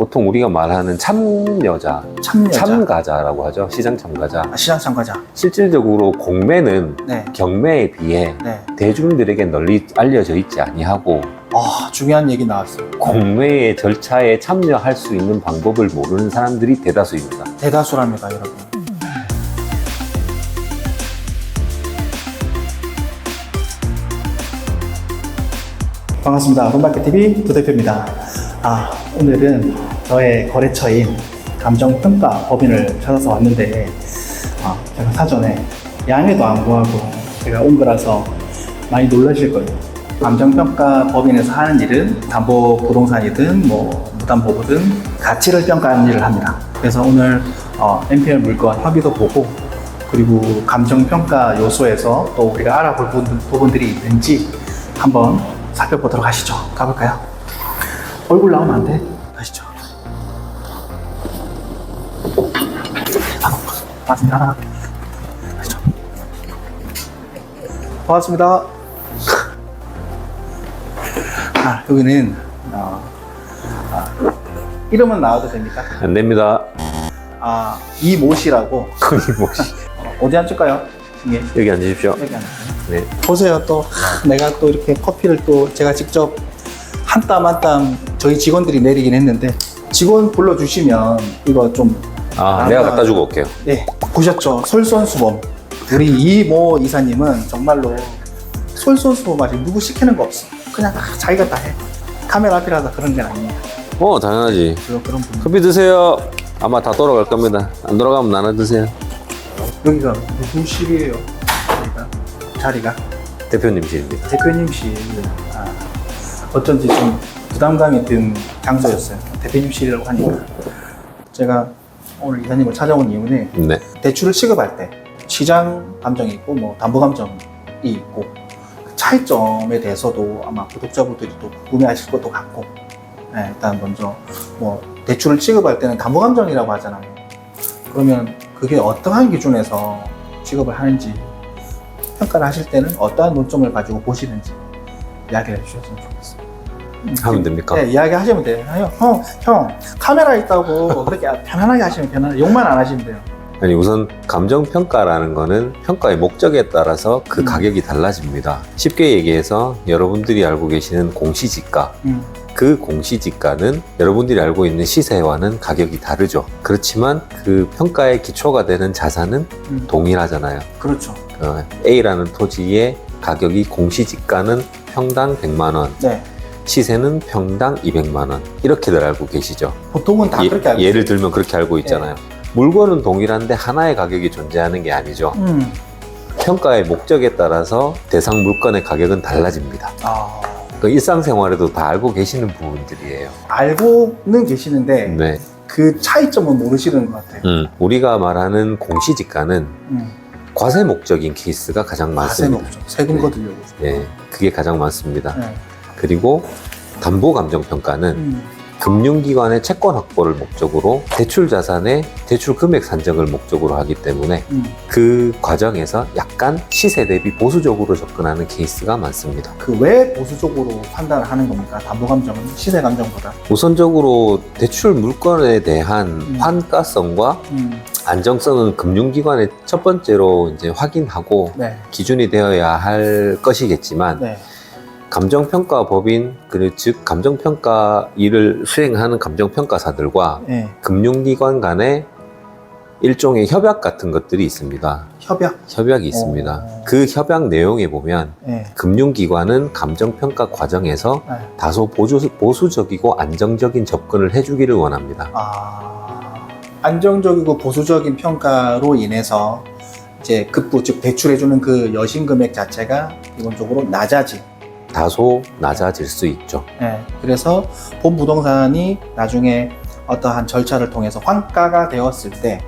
보통 우리가 말하는 참여자, 참가자라고 하죠. 시장 참가자. 아, 시장 참가자. 실질적으로 공매는 네. 경매에 비해 네. 대중들에게 널리 알려져 있지 아니하고 중요한 얘기 나왔어요. 공매의 절차에 참여할 수 있는 방법을 모르는 사람들이 대다수입니다. 대다수랍니다, 여러분. 반갑습니다. 룸마켓TV 도대표입니다. 오늘은 저의 거래처인 감정평가 법인을 찾아서 왔는데 제가 사전에 양해도 안 구하고 제가 온 거라서 많이 놀라실 거예요. 감정평가 법인에서 하는 일은 담보 부동산이든 무담보든 가치를 평가하는 일을 합니다. 그래서 오늘 NPL 물건 합의도 보고 그리고 감정평가 요소에서 또 우리가 알아볼 부분들이 있는지 한번 살펴보도록 하시죠. 가볼까요? 얼굴 나오면 안 돼. 가시죠. 반갑습니다. 가시죠. 반갑습니다. 여기는 이름은 나와도 됩니까? 안 됩니다. 이모 씨라고. 이모 씨. 어디 앉을까요? 예. 여기 앉으십시오. 여기 앉을까요? 네. 보세요. 또 내가 또 이렇게 커피를 또 제가 직접 한 땀 한 땀 저희 직원들이 내리긴 했는데 직원 불러주시면 이거 좀 내가 갖다 주고 올게요. 네, 보셨죠? 솔선수범. 우리 이모 이사님은 정말로 솔선수범하지. 누구 시키는 거 없어. 그냥 자기가 다 해. 카메라 앞이라서 그런 게 아닙니다. 당연하지. 그런 분. 커피 드세요. 아마 다 돌아갈 겁니다. 안 돌아가면 나눠 드세요. 여기가 누구실이에요? 자리가 대표님실입니다. 대표님실. 어쩐지 좀 부담감이 든 장소였어요. 대표님실이라고 하니까. 제가 오늘 이사님을 찾아온 이유는 네. 대출을 취급할 때 시장 감정이 있고 담보 감정이 있고 차이점에 대해서도 아마 구독자분들이 또 궁금해하실 것도 같고, 일단 먼저 대출을 취급할 때는 담보 감정이라고 하잖아요. 그러면 그게 어떠한 기준에서 취급을 하는지, 평가를 하실 때는 어떠한 논점을 가지고 보시는지 이야기를 해주셨으면 좋겠습니다. 하면 됩니까? 네, 이야기하시면 돼요. 형 카메라 있다고 그렇게 편안하게 하시면 편안하게, 욕만 안 하시면 돼요. 아니, 우선 감정평가라는 거는 평가의 목적에 따라서 그 가격이 달라집니다. 쉽게 얘기해서 여러분들이 알고 계시는 공시지가, 그 공시지가는 여러분들이 알고 있는 시세와는 가격이 다르죠. 그렇지만 그 평가의 기초가 되는 자산은 동일하잖아요. 그렇죠. A라는 토지의 가격이 공시지가는 평당 100만 원, 네. 시세는 평당 200만 원, 이렇게들 알고 계시죠. 보통은 다 그렇게 알고 예를 들면 그렇게 알고 있잖아요. 물건은 동일한데 하나의 가격이 존재하는 게 아니죠. 평가의 목적에 따라서 대상 물건의 가격은 달라집니다. 그 일상생활에도 다 알고 계시는 부분들이에요. 알고는 계시는데 네. 그 차이점은 모르시는 것 같아요. 우리가 말하는 공시지가는 과세 목적인 케이스가 가장 많습니다. 과세 목적, 세금 거두려고. 네, 그게 가장 많습니다. 네. 그리고 담보감정평가는 금융기관의 채권 확보를 목적으로 대출 자산의 대출 금액 산정을 목적으로 하기 때문에 그 과정에서 약간 시세 대비 보수적으로 접근하는 케이스가 많습니다. 그 왜 보수적으로 판단을 하는 겁니까? 담보감정은 시세 감정보다. 우선적으로 대출 물건에 대한 환가성과 안정성은 금융기관의 첫 번째로 이제 확인하고 네. 기준이 되어야 할 것이겠지만 네. 감정평가법인, 즉 감정평가 일을 수행하는 감정평가사들과 네. 금융기관 간의 일종의 협약 같은 것들이 있습니다. 협약이 있습니다. 그 협약 내용에 보면 네. 금융기관은 감정평가 과정에서 네. 다소 보수적이고 안정적인 접근을 해주기를 원합니다. 안정적이고 보수적인 평가로 인해서 이제 급부, 즉 대출해주는 그 여신 금액 자체가 기본적으로 다소 낮아질 수 있죠. 네. 그래서 본 부동산이 나중에 어떠한 절차를 통해서 환가가 되었을 때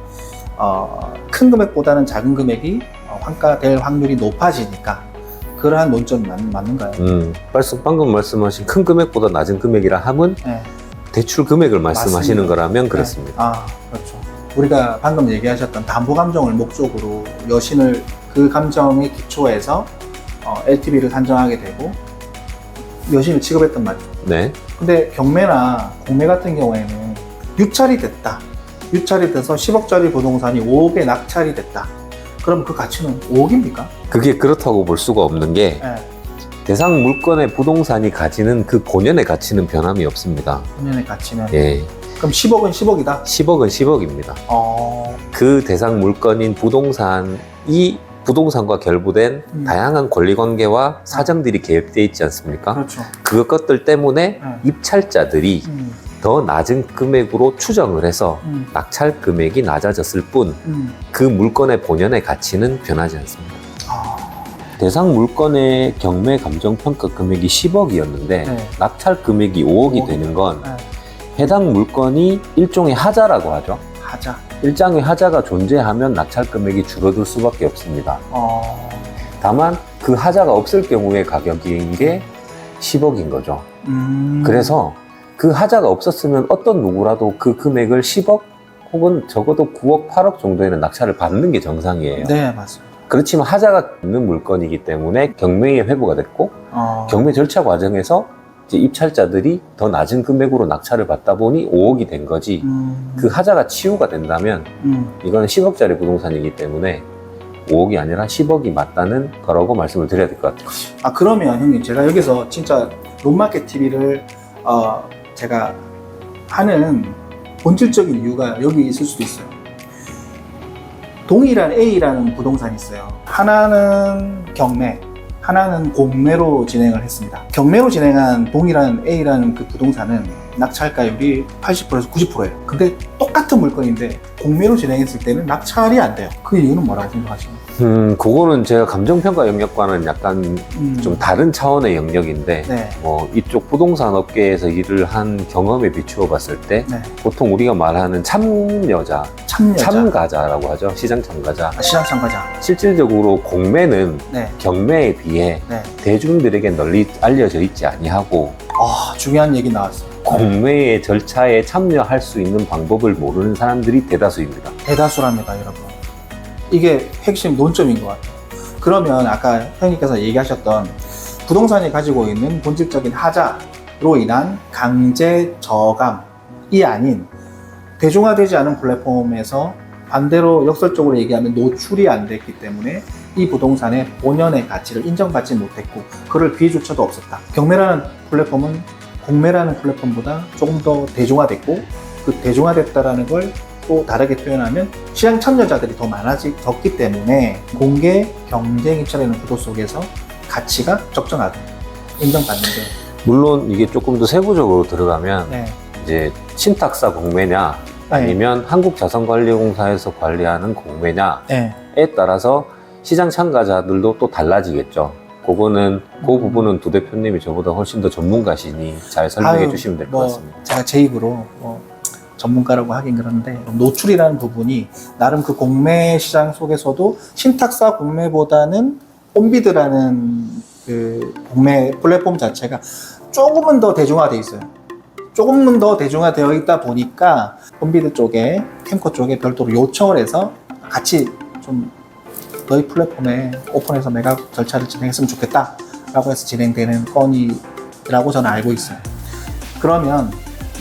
큰 금액보다는 작은 금액이 환가될 확률이 높아지니까 그러한 논점이 맞는가요? 방금 말씀하신 큰 금액보다 낮은 금액이라 함은 네. 대출 금액을 말씀하시는 맞습니다. 거라면 그렇습니다. 그렇죠. 우리가 방금 얘기하셨던 담보 감정을 목적으로 여신을 그 감정의 기초에서 LTV를 산정하게 되고 여신을 취급했단 말이죠. 네. 근데 경매나 공매 같은 경우에는 유찰이 됐다. 유찰이 돼서 10억짜리 부동산이 5억에 낙찰이 됐다. 그럼 그 가치는 5억입니까? 그게 그렇다고 볼 수가 없는 게 네. 대상 물건의 부동산이 가지는 그 본연의 가치는 변함이 없습니다. 본연의 가치는. 예, 그럼 10억은 10억이다? 10억은 10억입니다. 그 대상 물건인 부동산이 부동산과 결부된 다양한 권리관계와 사정들이 개입되어 있지 않습니까? 그렇죠. 그것들 때문에 네. 입찰자들이 더 낮은 금액으로 추정을 해서 낙찰 금액이 낮아졌을 뿐 그 물건의 본연의 가치는 변하지 않습니다. 대상 물건의 경매 감정평가 금액이 10억이었는데 네. 낙찰 금액이 5억이 되는 건 네. 해당 물건이 일종의 하자라고 하죠. 하자. 일장의 하자가 존재하면 낙찰 금액이 줄어들 수밖에 없습니다. 다만 그 하자가 없을 경우의 가격인 게 10억인 거죠. 그래서 그 하자가 없었으면 어떤 누구라도 그 금액을 10억 혹은 적어도 9억, 8억 정도에는 낙찰을 받는 게 정상이에요. 네, 맞습니다. 그렇지만 하자가 있는 물건이기 때문에 경매에 회부가 됐고 경매 절차 과정에서 이제 입찰자들이 더 낮은 금액으로 낙찰을 받다 보니 5억이 된 거지. 그 하자가 치유가 된다면 이거는 10억짜리 부동산이기 때문에 5억이 아니라 10억이 맞다는 거라고 말씀을 드려야 될 것 같아요. 그러면 형님 제가 여기서 진짜 롯마켓 TV를 제가 하는 본질적인 이유가 여기 있을 수도 있어요. 동일한 A라는 부동산이 있어요. 하나는 경매, 하나는 공매로 진행을 했습니다. 경매로 진행한 동일한 A라는 그 부동산은 낙찰가율이 80%에서 90%예요. 근데 똑같은 물건인데 공매로 진행했을 때는 낙찰이 안 돼요. 그 이유는 뭐라고 생각하시나요? 그거는 제가 감정평가 영역과는 약간 좀 다른 차원의 영역인데 네. 이쪽 부동산 업계에서 일을 한 경험에 비추어 봤을 때 네. 보통 우리가 말하는 참여자, 참가자라고 하죠. 시장 참가자. 시장 참가자. 실질적으로 공매는 네. 경매에 비해 네. 대중들에게 널리 알려져 있지 아니하고 중요한 얘기 나왔어요. 공매의 절차에 참여할 수 있는 방법을 모르는 사람들이 대다수입니다. 대다수랍니다, 여러분. 이게 핵심 논점인 것 같아요. 그러면 아까 형님께서 얘기하셨던 부동산이 가지고 있는 본질적인 하자로 인한 강제 저감이 아닌 대중화되지 않은 플랫폼에서 반대로 역설적으로 얘기하면 노출이 안 됐기 때문에 이 부동산의 본연의 가치를 인정받지 못했고 그럴 기회조차도 없었다. 경매라는 플랫폼은 공매라는 플랫폼보다 조금 더 대중화됐고 그 대중화됐다라는 걸 또 다르게 표현하면 시장 참여자들이 더 많아졌기 때문에 공개 경쟁 입찰하는 구도 속에서 가치가 적정하게 인정받는데 물론 이게 조금 더 세부적으로 들어가면 네. 이제 신탁사 공매냐 아니면 한국자산관리공사에서 관리하는 공매냐에 네. 따라서 시장 참가자들도 또 달라지겠죠. 그거는 그 부분은 두 대표님이 저보다 훨씬 더 전문가시니 잘 설명해 주시면 될 것 같습니다. 제가 제 입으로 전문가라고 하긴 그런데 노출이라는 부분이 나름 그 공매 시장 속에서도 신탁사 공매보다는 온비드라는 그 공매 플랫폼 자체가 조금은 더 대중화되어 있어요. 조금은 더 대중화되어 있다 보니까 온비드 쪽에 캠코 쪽에 별도로 요청을 해서 같이 좀 너희 플랫폼에 오픈해서 매각 절차를 진행했으면 좋겠다 라고 해서 진행되는 건이라고 저는 알고 있어요. 그러면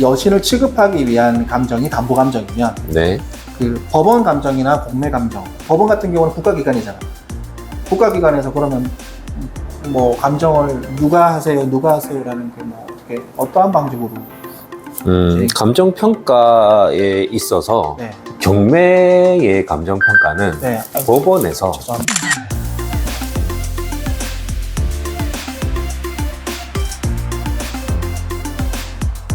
여신을 취급하기 위한 감정이 담보 감정이면 네. 그 법원 감정이나 공매 감정, 법원 같은 경우는 국가기관이잖아. 국가기관에서 그러면 뭐 감정을 누가 하세요라는 게 뭐 어떻게 어떠한 방식으로 감정평가에 있어서 네. 경매의 감정평가는 네. 법원에서 죄송합니다.